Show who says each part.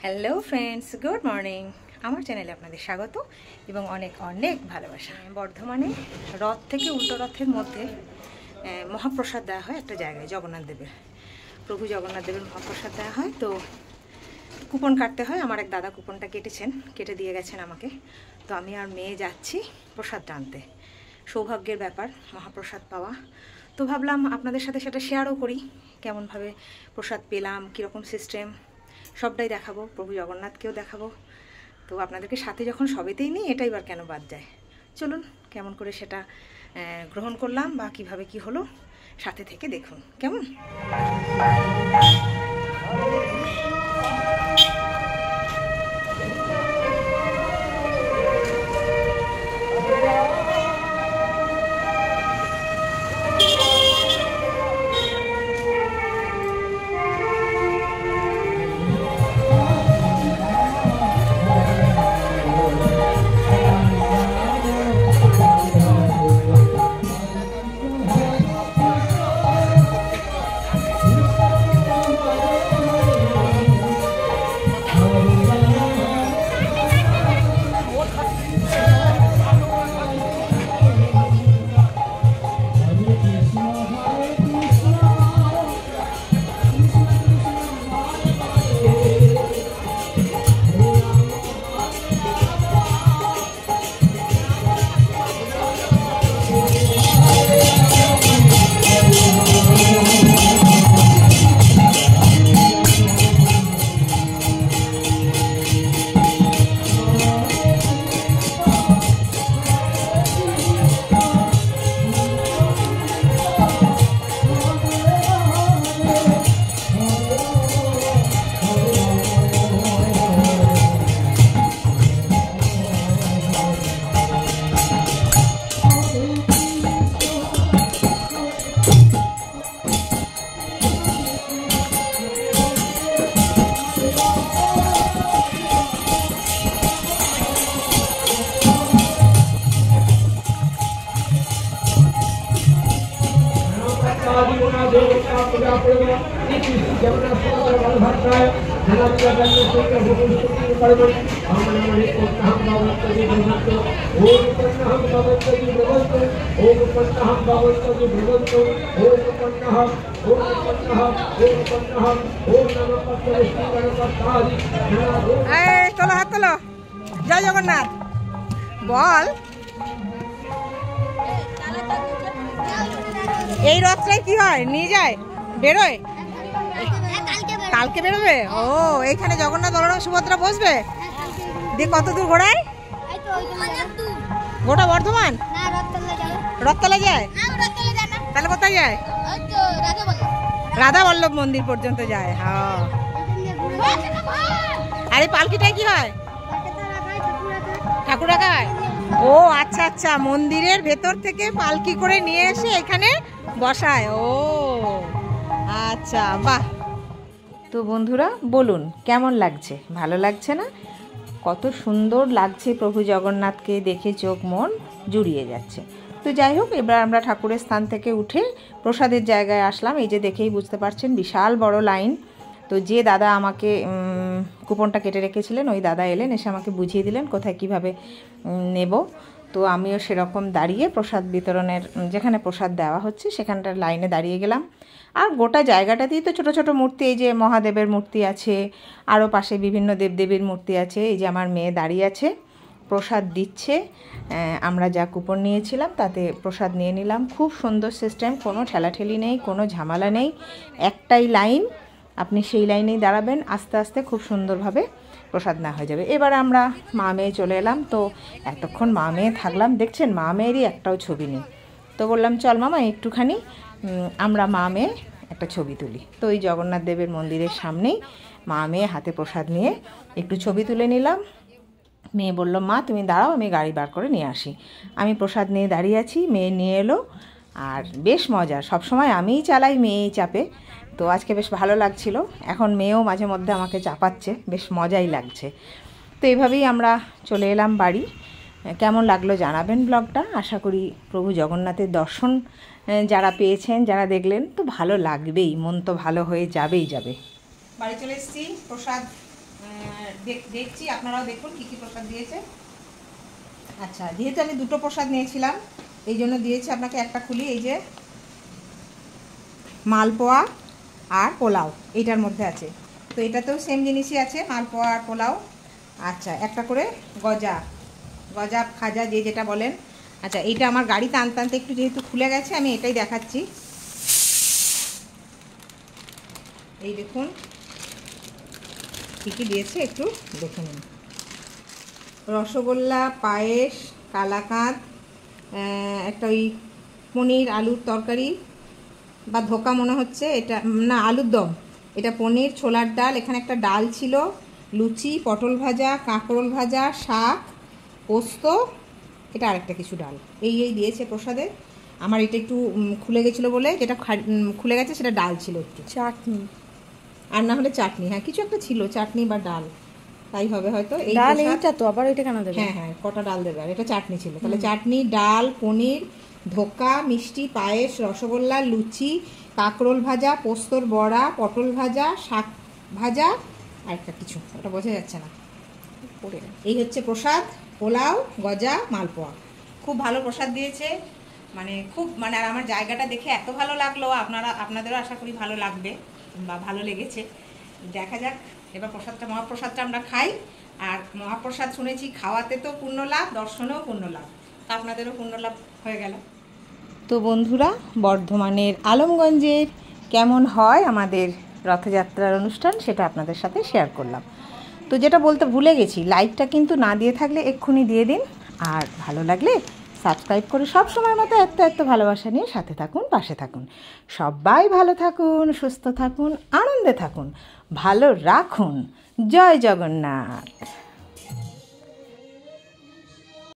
Speaker 1: Hello friends, good morning. আমার চ্যানেলে আপনাদের স্বাগত এবং অনেক অনেক ভালোবাসা। বর্ধমানে রথ থেকে উল্টো রথের মধ্যে মহাপ্রসাদ দেওয়া হয় একটা জায়গায়, জগন্নাথ দেবের, প্রভু জগন্নাথ দেবের মহাপ্রসাদ দেওয়া হয়। তো কুপন কাটতে হয়। আমার এক দাদা কুপনটা কেটে দিয়ে গেছেন আমাকে। তো আমি আর মেয়ে যাচ্ছি প্রসাদটা আনতে। সৌভাগ্যের ব্যাপার মহাপ্রসাদ পাওয়া। তো ভাবলাম আপনাদের সাথে সেটা শেয়ারও করি, কেমনভাবে প্রসাদ পেলাম, কীরকম সিস্টেম, সবটাই দেখাবো। প্রভু জগন্নাথকেও দেখাবো। তো আপনাদেরকে সাথে যখন সবেতেই নিই, এটা এবার কেন বাদ যায়। চলুন কেমন করে সেটা গ্রহণ করলাম বা কিভাবে কি হলো, সাথে থেকে দেখুন কেমন। চলো হাত তোলো, জয় জগন্নাথ বল। এই রথটাই কি হয়, নিয়ে যায়, বেরোয়, কালকে বেরোবে। ও, এইখানে জগন্নাথ বলরাম সুভদ্রা বসবে। দিয়ে কত দূর ঘোড়ায়? গোটা বর্ধমান? রথতলা যায়? তাহলে কোথায় যায়? রাধা বল্লভ মন্দির পর্যন্ত যায়। হ্যাঁ। আর এই পালকিটাই কি হয়? ঠাকুর রাখা হয়। ও আচ্ছা আচ্ছা, মন্দিরের ভেতর থেকে পালকি করে নিয়ে এসে এখানে বসায়। ও আচ্ছা, বাহ। তো বন্ধুরা বলুন কেমন লাগছে? ভালো লাগছে না? কত সুন্দর লাগছে প্রভু জগন্নাথকে দেখে, চোখ মন জুড়িয়ে যাচ্ছে। তো যাই হোক, এবার আমরা ঠাকুরের স্থান থেকে উঠে প্রসাদের জায়গায় আসলাম। এই যে দেখেই বুঝতে পারছেন বিশাল বড় লাইন। তো যে দাদা আমাকে কুপনটা কেটে রেখেছিলেন, ওই দাদা এলেন, এসে আমাকে বুঝিয়ে দিলেন কোথায় কিভাবে নেব। তো আমিও সেরকম দাঁড়িয়ে প্রসাদ বিতরণের, যেখানে প্রসাদ দেওয়া হচ্ছে সেখানটার লাইনে দাঁড়িয়ে গেলাম। আর গোটা জায়গাটাতেই তো ছোট ছোট মূর্তি, এই যে মহাদেবের মূর্তি আছে, আরও পাশে বিভিন্ন দেবদেবীর মূর্তি আছে। এই যে আমার মেয়ে দাঁড়িয়ে আছে, প্রসাদ দিচ্ছে। আমরা যা কুপন নিয়েছিলাম তাতে প্রসাদ নিয়ে নিলাম। খুব সুন্দর সিস্টেম, কোনো ঠেলাঠেলি নেই, কোনো ঝামেলা নেই, একটাই লাইন, আপনি সেই লাইনেই দাঁড়াবেন, আস্তে আস্তে খুব সুন্দরভাবে প্রসাদ না হয়ে যাবে। এবার আমরা মা মেয়ে চলে এলাম। তো এতক্ষণ মা মেয়ে থাকলাম, দেখছেন মা মেয়েরই একটাও ছবি নেই। তো বললাম চল মামা একটুখানি আমরা মা মেয়ে একটা ছবি তুলি। তো ওই জগন্নাথ দেবের মন্দিরের সামনেই মা মেয়ে হাতে প্রসাদ নিয়ে একটু ছবি তুলে নিলাম। মেয়ে বলল মা তুমি দাঁড়াও, আমি গাড়ি বার করে নিয়ে আসি। আমি প্রসাদ নিয়ে দাঁড়িয়ে আছি, মেয়ে নিয়ে এলো। আর বেশ মজা, সবসময় আমিই চালাই, মেয়েই চাপে। তো আজকে বেশ ভালো লাগছিল। এখন মেয়েও মাঝে মধ্যে আমাকে চাপাচ্ছে, বেশ মজাই লাগছে। তো এইভাবেই আমরা চলে এলাম বাড়ি। কেমন লাগলো জানাবেন ব্লগটা। আশা করি প্রভু জগন্নাথের দর্শন যারা পেয়েছেন, যারা দেখলেন, তো ভালো লাগবেই, মন তো ভালো হয়ে যাবেই যাবে। বাড়ি চলে এসেছি, প্রসাদ দেখছি, আপনারাও দেখুন কী কী প্রসাদ দিয়েছে। আচ্ছা, যেহেতু আমি দুটো প্রসাদ নিয়েছিলাম এই জন্য দিয়েছি আপনাকে একটা খুলি। এই যে মালপোয়া আর পোলাও এইটার মধ্যে আছে, তো এটাতেও সেম জিনিসই আছে, মালপোয়া আর পোলাও। আচ্ছা, একটা করে গজা, গজা খাজা যে যেটা বলেন। আচ্ছা, এইটা আমার গাড়িতে আনতে আনতে একটু যেহেতু খুলে গেছে আমি এটাই দেখাচ্ছি। এই দেখুন কী কী দিয়েছে একটু দেখে নিন। রসগোল্লা, পায়েস, কালাকাঁদ, একটা ওই পনির আলুর তরকারি বা ধোকা মনে হচ্ছে, এটা না আলুর দম, এটা পনির, ছোলার ডাল, এখানে একটা ডাল ছিল, লুচি, পটল ভাজা, কাঁকরোল ভাজা, শাক, পোস্ত, এটা আরেকটা কিছু ডাল, এই দিয়েছে প্রসাদে। আমার এটা একটু খুলে গেছিলো বলে, যেটা খুলে গেছে সেটা ডাল ছিল, একটু চাটনি আর না হলে চাটনি, হ্যাঁ কিছু একটা ছিল, চাটনি বা ডাল, তাই হবে হয়তো। এই ডাল এইটা তো আবার ওইটা কেন দেবে? হ্যাঁ, কটা ডাল দেবে, আর এটা চাটনি ছিল, তাহলে চাটনি, ডাল, পনির, ধোকা, মিষ্টি, পায়েস, রসগোল্লা, লুচি, কাঁকরোল ভাজা, পোস্তর বড়া, পটল ভাজা, শাক ভাজা, আর একটা কিছু ওটা বোঝা যাচ্ছে না। এই হচ্ছে প্রসাদ, পোলাও, গজা, মালপোয়া। খুব ভালো প্রসাদ দিয়েছে, খুব আর আমার জায়গাটা দেখে এত ভালো লাগলো, আপনাদেরও আশা করি ভালো লাগবে বা ভালো লেগেছে। দেখা যাক এবার মহাপ্রসাদটা আমরা খাই। আর মহাপ্রসাদ শুনেছি খাওয়াতে তো পুণ্য লাভ, দর্শনেও পুণ্য লাভ, তা আপনাদেরও পুণ্য লাভ হয়ে গেল। তো বন্ধুরা, বর্ধমানের আলমগঞ্জের কেমন হয় আমাদের রথযাত্রার অনুষ্ঠান সেটা আপনাদের সাথে শেয়ার করলাম। তো যেটা বলতে ভুলে গেছি, লাইকটা কিন্তু না দিয়ে থাকলে এক্ষুনি দিয়ে দিন, আর ভালো লাগলে সাবস্ক্রাইব করে সব সময় মতো এত ভালোবাসা নিয়ে সাথে থাকুন, পাশে থাকুন। সবাই ভালো থাকুন, সুস্থ থাকুন, আনন্দে থাকুন, ভালো রাখুন। জয় জগন্নাথ।